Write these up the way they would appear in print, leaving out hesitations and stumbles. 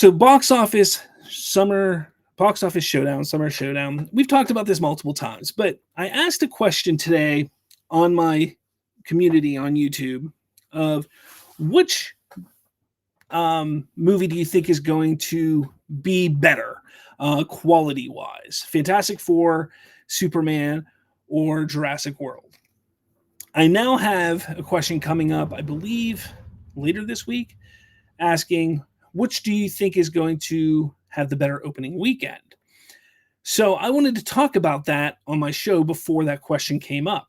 So box office showdown, summer showdown. We've talked about this multiple times, but I asked a question today on my community on YouTube of which movie do you think is going to be better quality wise? Fantastic Four, Superman, or Jurassic World? I now have a question coming up, I believe, later this week, asking which do you think is going to have the better opening weekend? So I wanted to talk about that on my show before that question came up.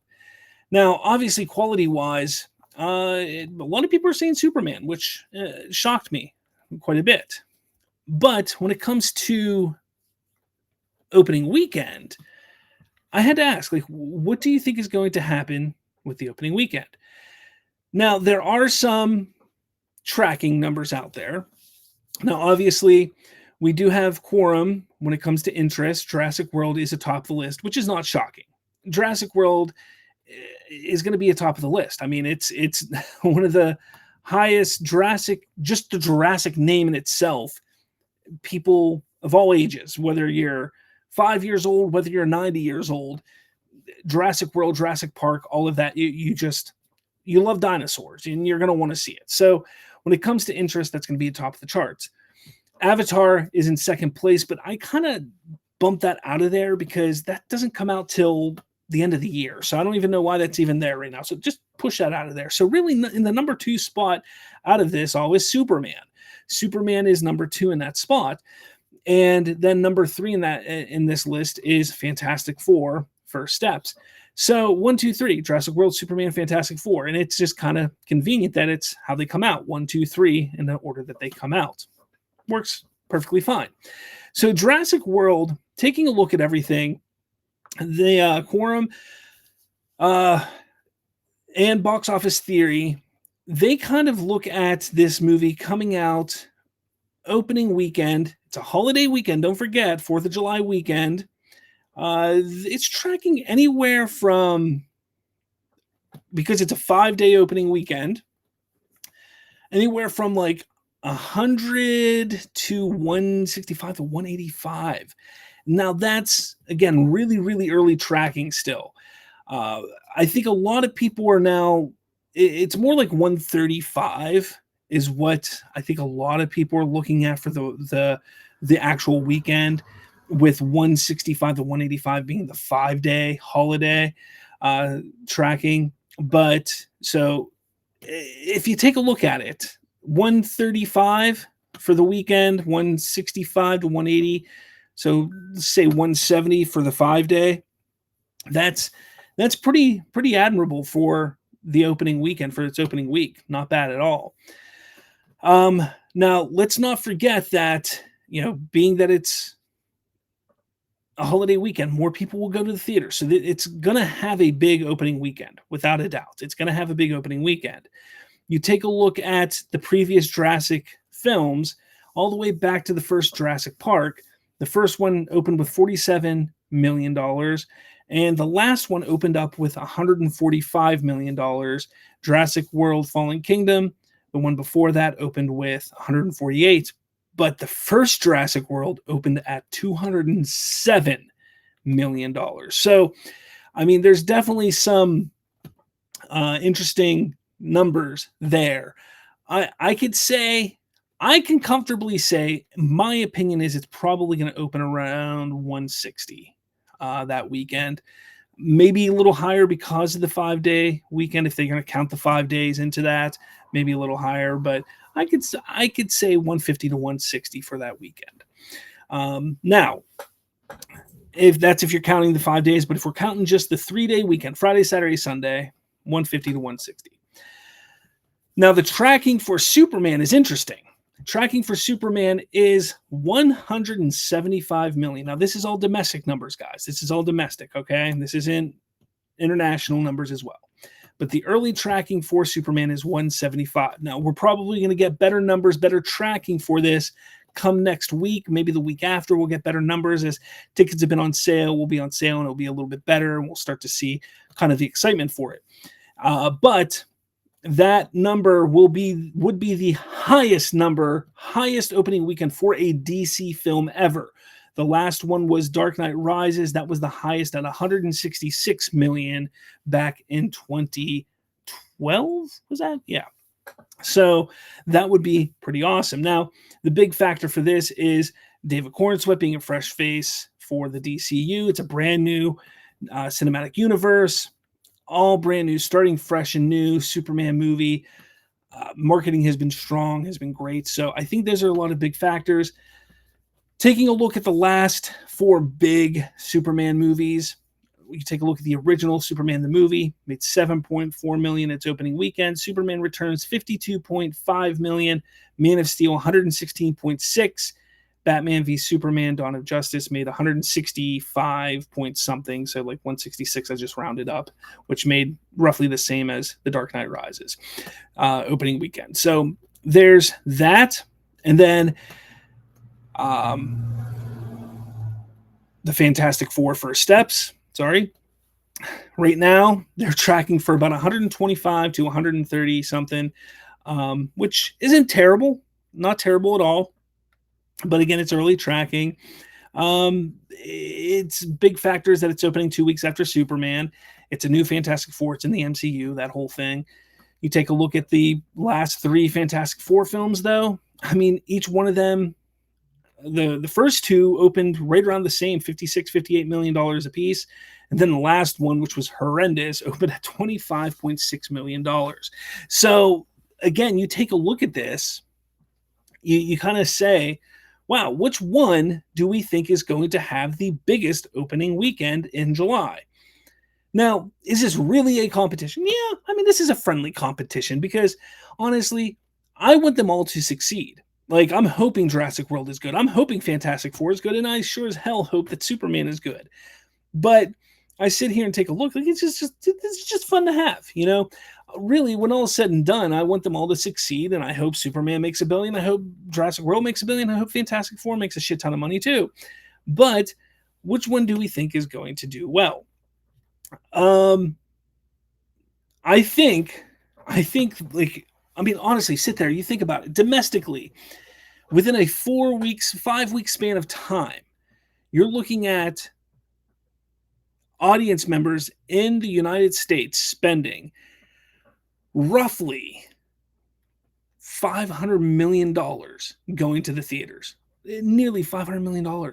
Now, obviously, quality wise, a lot of people are saying Superman, which shocked me quite a bit. But when it comes to opening weekend, I had to ask, like, what do you think is going to happen with the opening weekend? Now, there are some tracking numbers out there. Now, obviously, we do have quorum when it comes to interest. Jurassic World is atop the list, which is not shocking. Jurassic World is going to be atop of the list. I mean, it's one of the highest Jurassic, just the Jurassic name in itself. People of all ages, whether you're 5 years old, whether you're 90 years old, Jurassic World, Jurassic Park, all of that, you love dinosaurs and you're going to want to see it. So when it comes to interest, that's going to be atop of the charts. Avatar is in second place, but I kind of bumped that out of there because that doesn't come out till the end of the year. So I don't even know why that's even there right now. So just push that out of there. So really in the number 2 spot out of this all is Superman. Superman is number 2 in that spot. And then number 3 in this list is Fantastic Four, First Steps. So 1, 2, 3, Jurassic World, Superman, Fantastic Four. And it's just kind of convenient that it's how they come out. 1, 2, 3 in the order that they come out. Works perfectly fine. So Jurassic World, taking a look at everything, the quorum and box office theory, they kind of look at this movie coming out opening weekend. It's a holiday weekend. Don't forget, 4th of July weekend. It's tracking anywhere from, because it's a 5-day opening weekend, anywhere from like 100 to 165 to 185. Now that's, again, really, really early tracking still. I think a lot of people are now, it's more like 135 is what I think a lot of people are looking at for the actual weekend, with 165 to 185 being the 5-day holiday tracking. But so if you take a look at it, 135 for the weekend, 165 to 180. So let's say 170 for the 5-day. That's pretty admirable for the opening weekend, for its opening week. Not bad at all. Now let's not forget that, being that it's a holiday weekend, more people will go to the theater. So it's going to have a big opening weekend, without a doubt. It's going to have a big opening weekend. You take a look at the previous Jurassic films, all the way back to the first Jurassic Park. The first one opened with $47 million, and the last one opened up with $145 million. Jurassic World Fallen Kingdom, the one before that, opened with 148. But the first Jurassic World opened at $207 million. So, I mean, there's definitely some interesting numbers there. I can comfortably say, my opinion is it's probably going to open around 160 that weekend. Maybe a little higher because of the 5-day weekend, if they're going to count the 5 days into that, maybe a little higher, but I could say 150 to 160 for that weekend. Now, if you're counting the 5 days, but if we're counting just the 3-day weekend, Friday, Saturday, Sunday, 150 to 160. Now, the tracking for Superman is interesting. Tracking for Superman is 175 million. Now, this is all domestic numbers, guys. This is all domestic, okay? This isn't international numbers as well. But the early tracking for Superman is 175. Now, we're probably going to get better numbers, better tracking for this come next week. Maybe the week after we'll get better numbers as tickets have been on sale. We'll be on sale and it'll be a little bit better, and we'll start to see kind of the excitement for it. But that number would be the highest opening weekend for a DC film ever. The last one was Dark Knight Rises. That was the highest at 166 million back in 2012. Was that? Yeah. So that would be pretty awesome. Now, the big factor for this is David Cornsweet being a fresh face for the DCU. It's a brand new cinematic universe, all brand new, starting fresh and new Superman movie. Marketing has been strong, has been great. So I think those are a lot of big factors. Taking a look at the last 4 big Superman movies, you take a look at the original Superman the movie, made 7.4 million its opening weekend. Superman Returns 52.5 million. Man of Steel 116.6. Batman v Superman Dawn of Justice made 165 point something, so like 166 I just rounded up, which made roughly the same as The Dark Knight Rises opening weekend. So there's that. And then the Fantastic Four First Steps. Sorry. Right now, they're tracking for about 125 to 130 something, which isn't terrible. Not terrible at all. But again, it's early tracking. It's big factors that it's opening 2 weeks after Superman. It's a new Fantastic Four. It's in the MCU, that whole thing. You take a look at the last 3 Fantastic Four films, though. I mean, each one of them, the first 2 opened right around the same, $58 million a piece. And then the last one, which was horrendous, opened at $25.6 million. So again, you take a look at this, you kind of say, wow, which one do we think is going to have the biggest opening weekend in July? Now, is this really a competition? Yeah, I mean, this is a friendly competition because honestly, I want them all to succeed. Like, I'm hoping Jurassic World is good. I'm hoping Fantastic Four is good. And I sure as hell hope that Superman is good. But I sit here and take a look. Like, it's just fun to have, you know? Really, when all is said and done, I want them all to succeed. And I hope Superman makes $1 billion. I hope Jurassic World makes $1 billion. I hope Fantastic Four makes a shit ton of money too. But which one do we think is going to do well? I think, like, I mean, honestly, sit there, you think about it. Domestically, within a 5-week span of time, you're looking at audience members in the United States spending roughly $500 million going to the theaters. Nearly $500 million.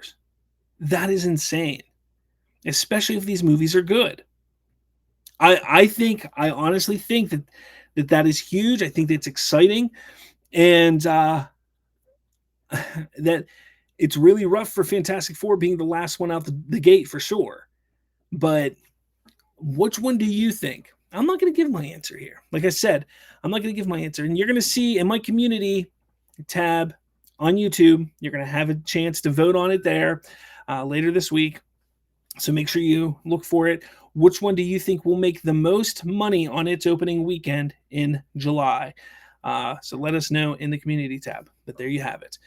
That is insane, especially if these movies are good. I honestly think that is huge. I think that's exciting. And that it's really rough for Fantastic Four being the last one out the gate for sure. But which one do you think? I'm not going to give my answer here. Like I said, I'm not going to give my answer. And you're going to see in my community tab on YouTube, you're going to have a chance to vote on it there later this week. So make sure you look for it. Which one do you think will make the most money on its opening weekend in July? So let us know in the community tab. But there you have it.